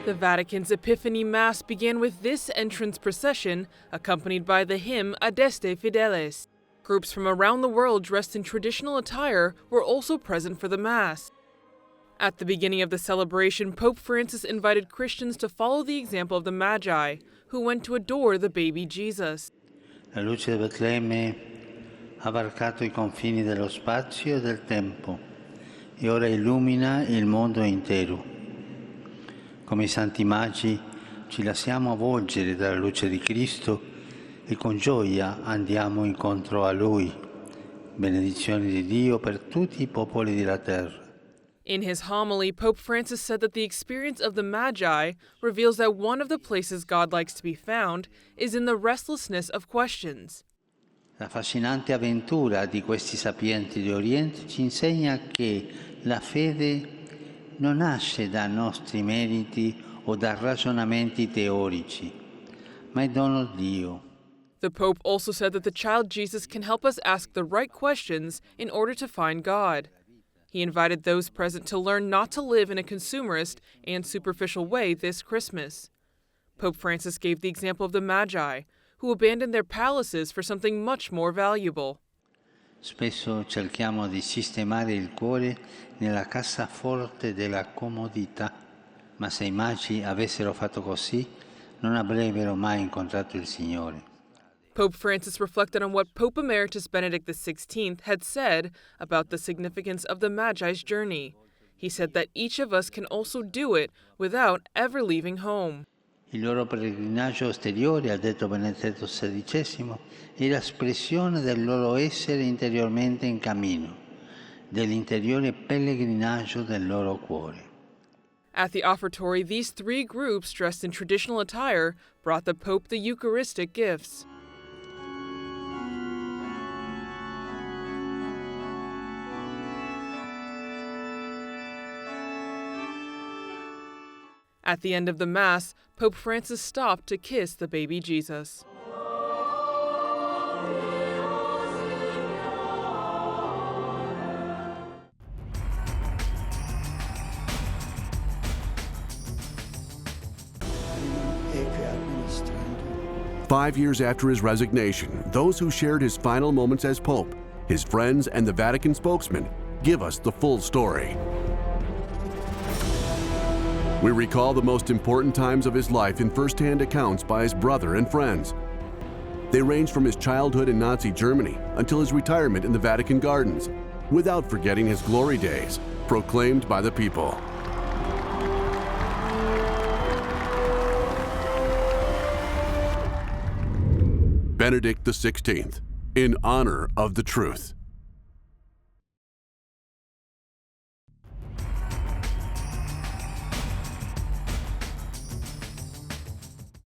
The Vatican's Epiphany Mass began with this entrance procession, accompanied by the hymn Adeste Fideles. Groups from around the world dressed in traditional attire were also present for the Mass. At the beginning of the celebration, Pope Francis invited Christians to follow the example of the Magi, who went to adore the baby Jesus. La luce di Betlemme ha varcato I confini dello spazio e del tempo e ora illumina il mondo intero. Come I Santi Magi ci lasciamo avvolgere dalla luce di Cristo e con gioia andiamo incontro a Lui. Benedizioni di Dio per tutti I popoli della terra. In his homily, Pope Francis said that the experience of the Magi reveals that one of the places God likes to be found is in the restlessness of questions. La affascinante avventura di questi sapienti di Oriente ci insegna che la fede non nasce da nostri meriti o da ragionamenti teorici, ma è dono di Dio. The Pope also said that the child Jesus can help us ask the right questions in order to find God. He invited those present to learn not to live in a consumerist and superficial way this Christmas. Pope Francis gave the example of the Magi, who abandoned their palaces for something much more valuable. Spesso cerchiamo di sistemare il cuore nella cassaforte della comodità, ma se I Magi avessero fatto così, non avrebbero mai incontrato il Signore. Pope Francis reflected on what Pope Emeritus Benedict XVI had said about the significance of the Magi's journey. He said that each of us can also do it without ever leaving home. Il loro pellegrinaggio esteriore, ha detto Benedetto XVI, è l'espressione del loro essere interiormente in cammino, dell'interiore pellegrinaggio del loro cuore. At the offertory, these three groups dressed in traditional attire brought the Pope the Eucharistic gifts. At the end of the Mass, Pope Francis stopped to kiss the baby Jesus. Five years after his resignation, those who shared his final moments as Pope, his friends and the Vatican spokesman, give us the full story. We recall the most important times of his life in first-hand accounts by his brother and friends. They range from his childhood in Nazi Germany until his retirement in the Vatican Gardens, without forgetting his glory days, proclaimed by the people. Benedict XVI, in honor of the truth.